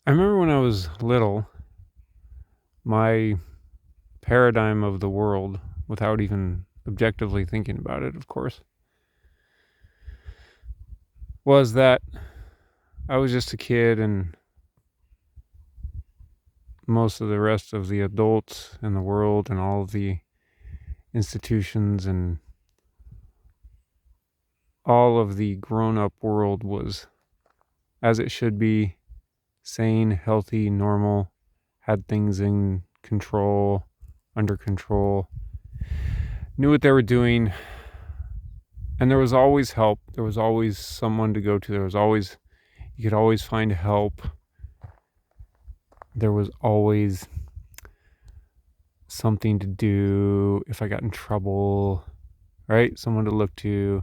I remember when I was little, my paradigm of the world, without even objectively thinking about it, of course, was that I was just a kid and most of the rest of the adults in the world and all of the institutions and all of the grown up world was as it should be, sane, healthy, normal, had things in control, under control, knew what they were doing, and there was always help. There was always someone to go to. You could always find help. There was always something to do if I got in trouble, right? Someone to look to,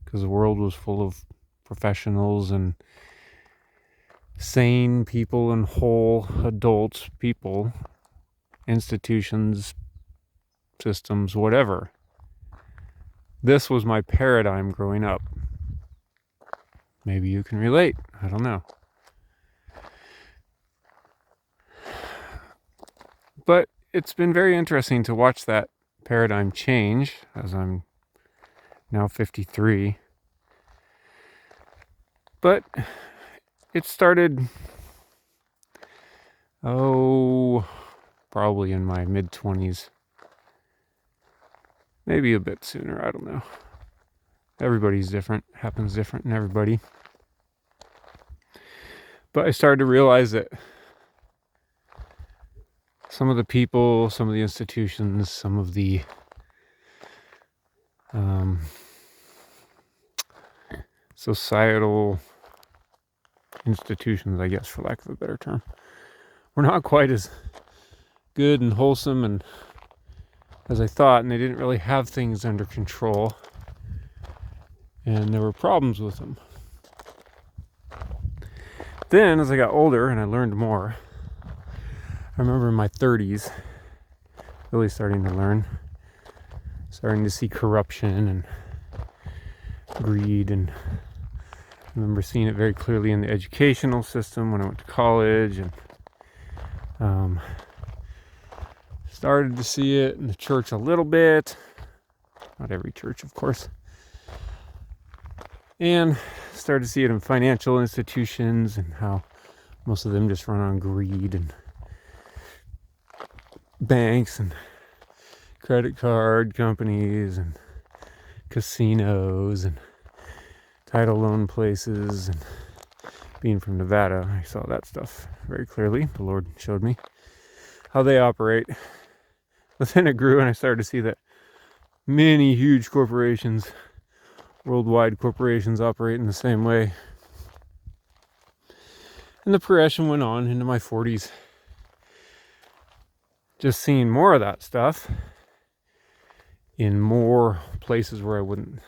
because the world was full of professionals and sane people and whole adults, people, institutions, systems, whatever. This was my paradigm growing up. Maybe you can relate. I don't know. But it's been very interesting to watch that paradigm change as I'm now 53. But it started, probably in my mid-20s. Maybe a bit sooner, I don't know. Everybody's different, happens different in everybody. But I started to realize that some of the people, some of the institutions, some of the societal institutions, I guess, for lack of a better term, were not quite as good and wholesome and as I thought, and they didn't really have things under control, and there were problems with them. Then, as I got older and I learned more, I remember in my 30s really starting to learn, starting to see corruption and greed, and I remember seeing it very clearly in the educational system when I went to college, and started to see it in the church a little bit. Not every church, of course. And started to see it in financial institutions and how most of them just run on greed, and banks and credit card companies and casinos and title loan places. And being from Nevada, I saw that stuff very clearly. The Lord showed me how they operate. But then it grew, and I started to see that many huge corporations, worldwide corporations, operate in the same way. And the progression went on into my 40s, just seeing more of that stuff in more places where I wouldn't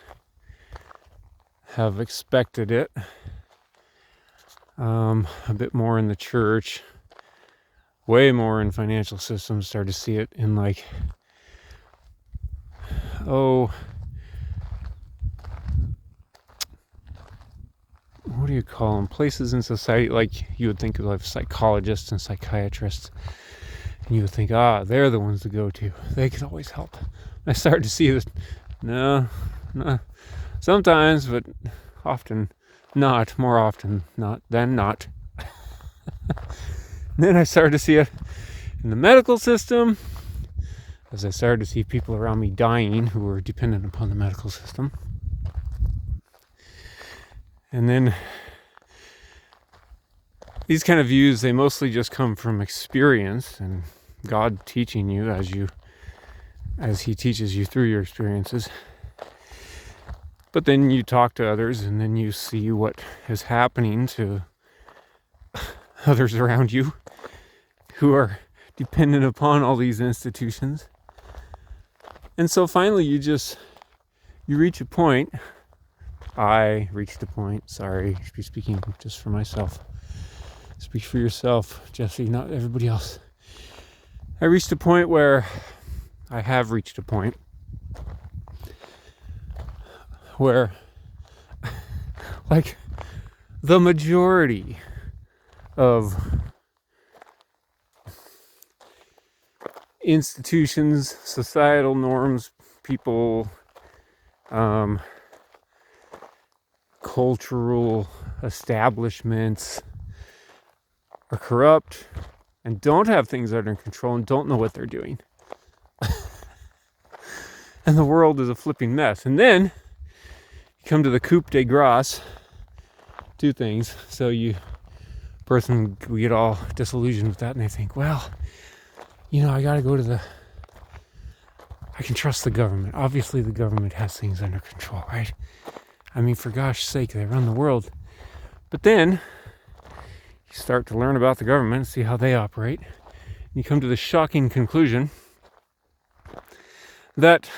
have expected it. A bit more in the church, way more in financial systems. Started to see it in what do you call them? Places in society, like you would think of like psychologists and psychiatrists, and you would think, they're the ones to go to. They can always help. I started to see this. No, sometimes, but often not. More often not than not. Then I started to see it in the medical system, as I started to see people around me dying who were dependent upon the medical system. And then these kind of views, they mostly just come from experience and God teaching you as He teaches you through your experiences. But then you talk to others, and then you see what is happening to others around you who are dependent upon all these institutions. And so finally you reach a point. I reached a point. Sorry, I should be speaking just for myself. Speak for yourself, Jesse, not everybody else. I have reached a point where like the majority of institutions, societal norms, people, cultural establishments are corrupt and don't have things under control and don't know what they're doing. And the world is a flipping mess. And then you come to the coup de grace, two things. So we get all disillusioned with that and they think, well, I got to go to I can trust the government. Obviously the government has things under control, right? I mean, for gosh sake, they run the world. But then you start to learn about the government, see how they operate. And you come to the shocking conclusion that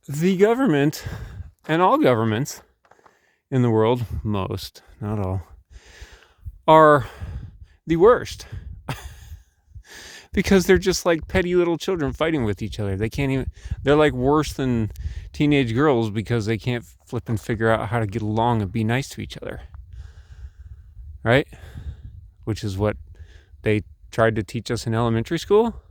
the government and all governments in the world, most, not all, are the worst. Because they're just like petty little children fighting with each other. They're like worse than teenage girls because they can't flip and figure out how to get along and be nice to each other. Right? Which is what they tried to teach us in elementary school.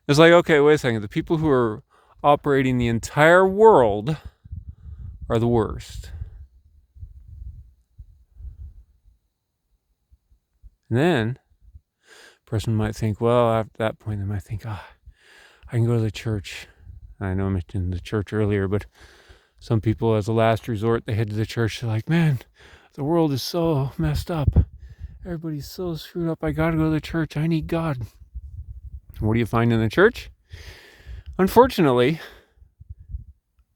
It's like, okay, wait a second. The people who are operating the entire world are the worst. And then a person might think, well, at that point, they might think, I can go to the church. I know I mentioned the church earlier, but some people, as a last resort, they head to the church. They're like, man, the world is so messed up. Everybody's so screwed up. I got to go to the church. I need God. What do you find in the church? Unfortunately,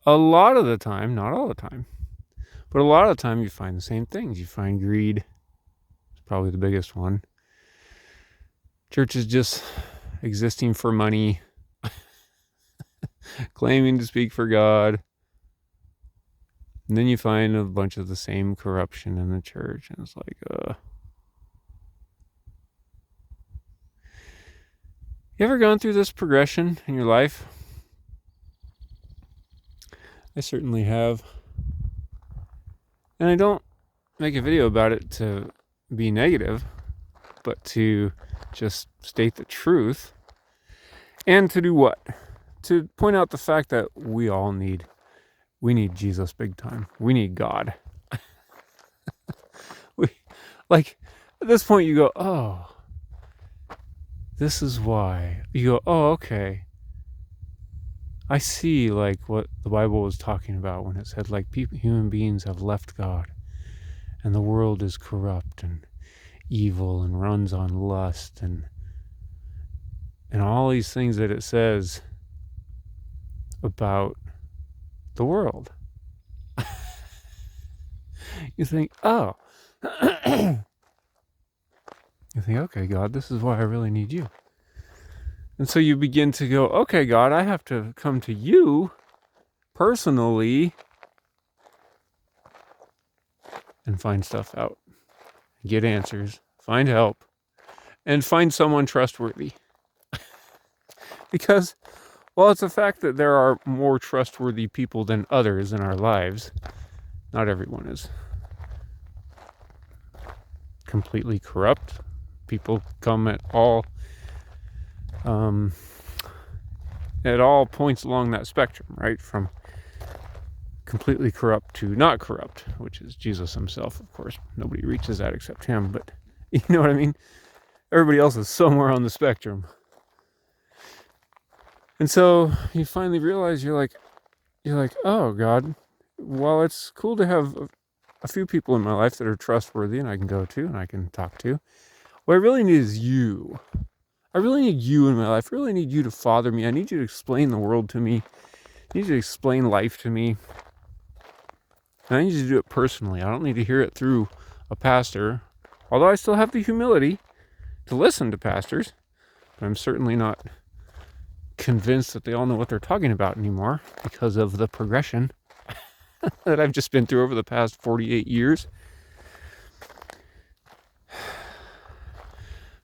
a lot of the time, not all the time, but a lot of the time you find the same things. You find greed. It's probably the biggest one. Church is just existing for money, claiming to speak for God. And then you find a bunch of the same corruption in the church. And it's like, You ever gone through this progression in your life? I certainly have. And I don't make a video about it to be negative, but to just state the truth. And to do what? To point out the fact that we need Jesus big time. We need God. At this point you go, oh, this is why. You go, oh, okay. I see what the Bible was talking about when it said human beings have left God and the world is corrupt and evil and runs on lust and all these things that it says about the world. You think, oh. You think, okay, God, this is why I really need you. And so you begin to go, okay, God, I have to come to you personally and find stuff out, get answers, find help, and find someone trustworthy. Because, well, it's a fact that there are more trustworthy people than others in our lives. Not everyone is completely corrupt. People come at all points along that spectrum, right? From completely corrupt to not corrupt, which is Jesus himself, of course. Nobody reaches that except him, but you know what I mean? Everybody else is somewhere on the spectrum. And so you finally realize you're like, oh, God, well, it's cool to have a few people in my life that are trustworthy and I can go to and I can talk to. What I really need is you. I really need you in my life. I really need you to father me. I need you to explain the world to me. I need you to explain life to me. And I need you to do it personally. I don't need to hear it through a pastor. Although I still have the humility to listen to pastors. But I'm certainly not convinced that they all know what they're talking about anymore because of the progression that I've just been through over the past 48 years.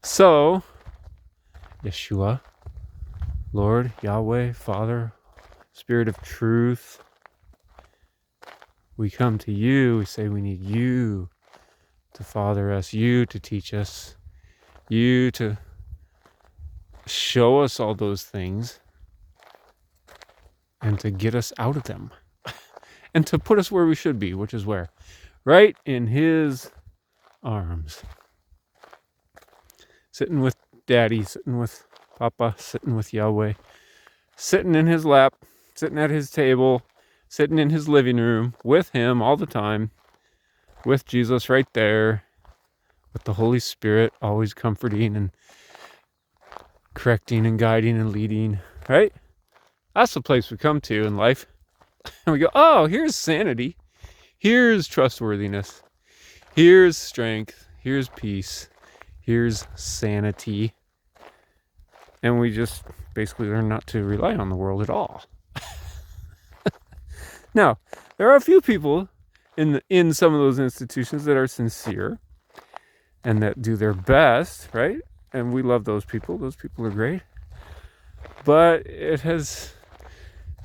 So, Yeshua, Lord, Yahweh, Father, Spirit of truth, we come to you, we say we need you to father us, you to teach us, you to show us all those things and to get us out of them and to put us where we should be, which is where? Right in his arms. Sitting with Daddy, sitting with Papa, sitting with Yahweh, sitting in his lap, sitting at his table, sitting in his living room with him all the time, with Jesus right there, with the Holy Spirit always comforting and correcting and guiding and leading, right? That's the place we come to in life. And we go, oh, here's sanity. Here's trustworthiness. Here's strength. Here's peace. Here's sanity. And we just basically learn not to rely on the world at all. Now, there are a few people in some of those institutions that are sincere and that do their best, right? And we love those people. Those people are great. But it has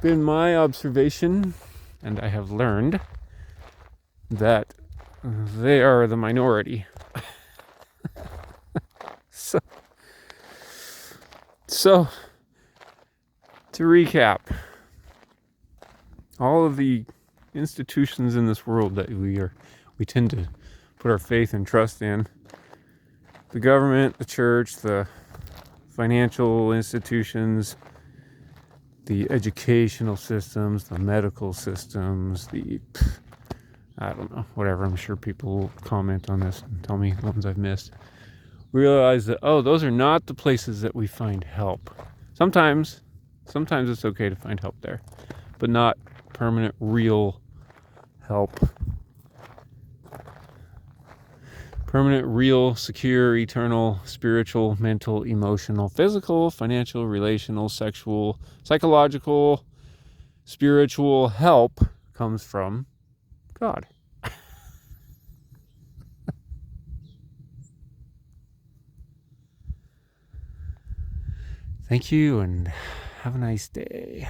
been my observation, and I have learned that they are the minority. So to recap, all of the institutions in this world that we tend to put our faith and trust in, the government, the church, the financial institutions, the educational systems, the medical systems, I don't know, whatever. I'm sure people will comment on this and tell me the ones I've missed. Realize that, those are not the places that we find help. Sometimes it's okay to find help there, but not permanent, real help. Permanent, real, secure, eternal, spiritual, mental, emotional, physical, financial, relational, sexual, psychological, spiritual help comes from God. Thank you and have a nice day.